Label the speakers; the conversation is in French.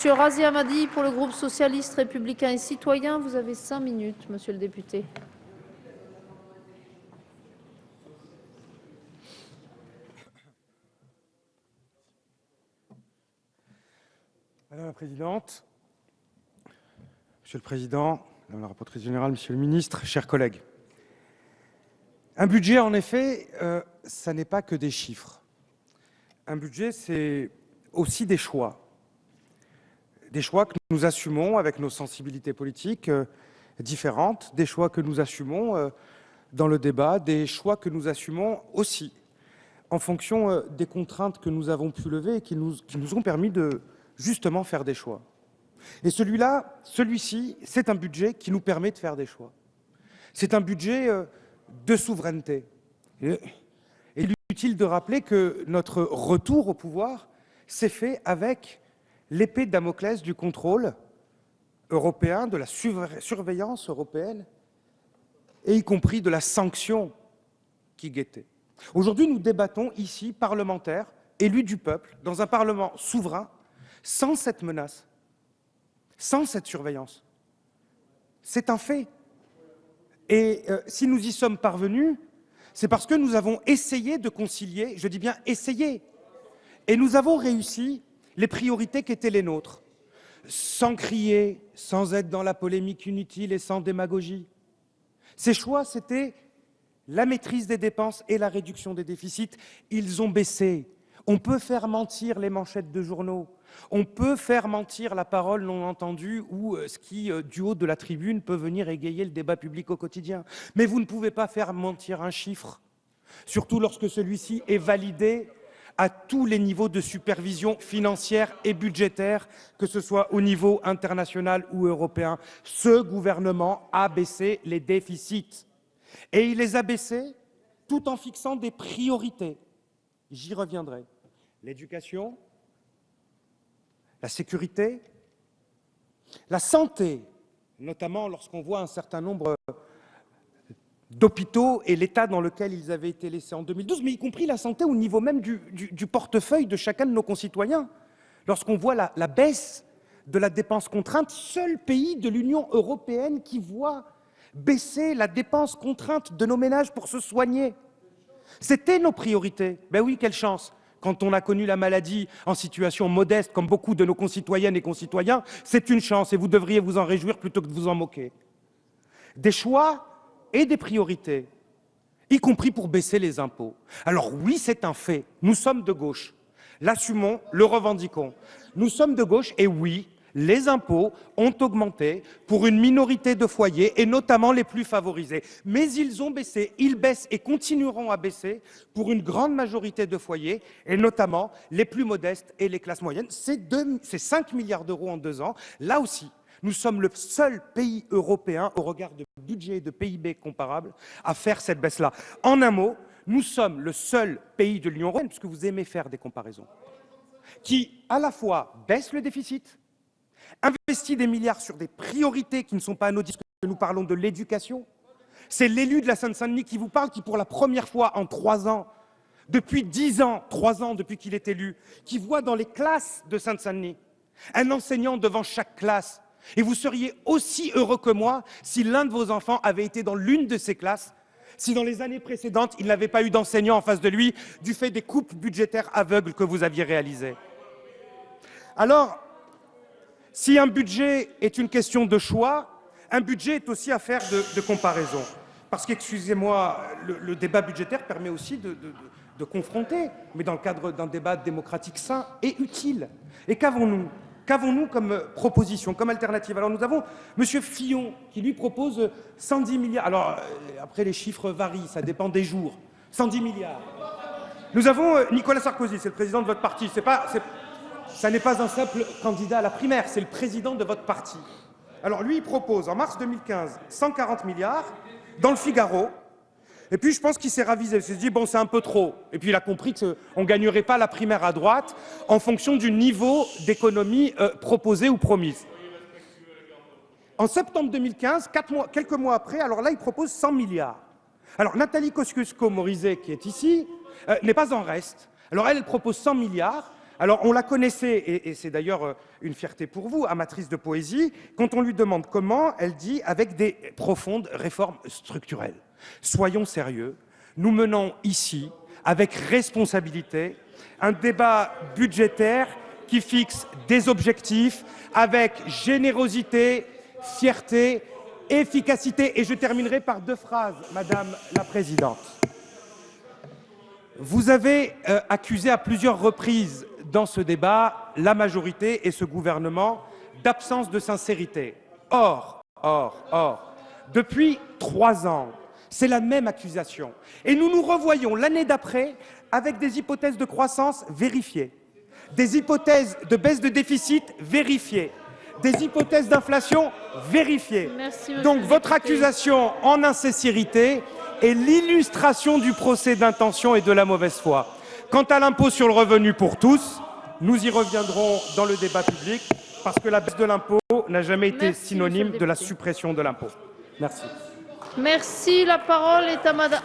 Speaker 1: Monsieur Razi Hammadi, pour le groupe socialiste, républicain et citoyen, vous avez 5 minutes, monsieur le député.
Speaker 2: Madame la présidente, monsieur le président, madame la rapporteure générale, monsieur le ministre, chers collègues. Un budget, en effet, ça n'est pas que des chiffres. Un budget, c'est aussi des choix. Des choix que nous assumons avec nos sensibilités politiques différentes, des choix que nous assumons dans le débat, des choix que nous assumons aussi en fonction des contraintes que nous avons pu lever et qui nous ont permis de justement faire des choix. Et celui-ci, c'est un budget qui nous permet de faire des choix. C'est un budget de souveraineté. Et il est utile de rappeler que notre retour au pouvoir s'est fait avec l'épée de Damoclès du contrôle européen, de la surveillance européenne, et y compris de la sanction qui guettait. Aujourd'hui, nous débattons ici, parlementaires, élus du peuple, dans un Parlement souverain, sans cette menace, sans cette surveillance. C'est un fait. Et si nous y sommes parvenus, c'est parce que nous avons essayé de concilier, je dis bien essayé, et nous avons réussi les priorités qui étaient les nôtres, sans crier, sans être dans la polémique inutile et sans démagogie. Ces choix, c'était la maîtrise des dépenses et la réduction des déficits. Ils ont baissé. On peut faire mentir les manchettes de journaux, on peut faire mentir la parole non entendue ou ce qui, du haut de la tribune, peut venir égayer le débat public au quotidien. Mais vous ne pouvez pas faire mentir un chiffre, surtout lorsque celui-ci est validé à tous les niveaux de supervision financière et budgétaire, que ce soit au niveau international ou européen. Ce gouvernement a baissé les déficits. Et il les a baissés tout en fixant des priorités. J'y reviendrai. L'éducation, la sécurité, la santé, notamment lorsqu'on voit un certain nombre d'hôpitaux et l'état dans lequel ils avaient été laissés en 2012, mais y compris la santé au niveau même du portefeuille de chacun de nos concitoyens. Lorsqu'on voit la baisse de la dépense contrainte, seul pays de l'Union européenne qui voit baisser la dépense contrainte de nos ménages pour se soigner. C'était nos priorités. Ben oui, quelle chance! Quand on a connu la maladie en situation modeste, comme beaucoup de nos concitoyennes et concitoyens, c'est une chance et vous devriez vous en réjouir plutôt que de vous en moquer. Des choix et des priorités, y compris pour baisser les impôts. Alors oui, c'est un fait, nous sommes de gauche. L'assumons, le revendiquons. Nous sommes de gauche et oui, les impôts ont augmenté pour une minorité de foyers et notamment les plus favorisés. Mais ils ont baissé, ils baissent et continueront à baisser pour une grande majorité de foyers et notamment les plus modestes et les classes moyennes. C'est 5 milliards d'euros en 2 ans. Là aussi, nous sommes le seul pays européen, au regard de budget et de PIB comparables, à faire cette baisse-là. En un mot, nous sommes le seul pays de l'Union européenne, puisque vous aimez faire des comparaisons, qui à la fois baisse le déficit, investit des milliards sur des priorités qui ne sont pas anodines, parce que nous parlons de l'éducation. C'est l'élu de la Seine-Saint-Denis qui vous parle, qui pour la première fois en 3 ans, depuis 10 ans, 3 ans depuis qu'il est élu, qui voit dans les classes de Seine-Saint-Denis un enseignant devant chaque classe. Et vous seriez aussi heureux que moi si l'un de vos enfants avait été dans l'une de ces classes, si dans les années précédentes, il n'avait pas eu d'enseignant en face de lui du fait des coupes budgétaires aveugles que vous aviez réalisées. Alors, si un budget est une question de choix, un budget est aussi affaire de comparaison. Parce qu'excusez-moi, le débat budgétaire permet aussi de confronter, mais dans le cadre d'un débat démocratique sain et utile. Et qu'avons-nous comme proposition, comme alternative? Alors nous avons M. Fillon qui lui propose 110 milliards. Alors après les chiffres varient, ça dépend des jours. 110 milliards. Nous avons Nicolas Sarkozy, c'est le président de votre parti. Ça n'est pas un simple candidat à la primaire, c'est le président de votre parti. Alors lui, il propose en mars 2015 140 milliards dans le Figaro. Et puis je pense qu'il s'est ravisé, il s'est dit bon c'est un peu trop. Et puis il a compris qu'on ne gagnerait pas la primaire à droite en fonction du niveau d'économie proposé ou promise. En septembre 2015, quelques mois après, alors là il propose 100 milliards. Alors Nathalie Kosciusko-Morizet, qui est ici, n'est pas en reste. Alors elle propose 100 milliards. Alors, on la connaissait, et c'est d'ailleurs une fierté pour vous, amatrice de poésie. Quand on lui demande comment, elle dit « avec des profondes réformes structurelles ». Soyons sérieux, nous menons ici, avec responsabilité, un débat budgétaire qui fixe des objectifs avec générosité, fierté, efficacité. Et je terminerai par 2 phrases, Madame la Présidente. Vous avez accusé à plusieurs reprises dans ce débat la majorité et ce gouvernement d'absence de sincérité. Or, depuis 3 ans, c'est la même accusation. Et nous nous revoyons l'année d'après avec des hypothèses de croissance vérifiées, des hypothèses de baisse de déficit vérifiées, des hypothèses d'inflation vérifiées. Donc votre accusation en insincérité est l'illustration du procès d'intention et de la mauvaise foi. Quant à l'impôt sur le revenu pour tous, nous y reviendrons dans le débat public parce que la baisse de l'impôt n'a jamais été synonyme de la suppression de l'impôt. Merci.
Speaker 1: Merci. La parole est à Madame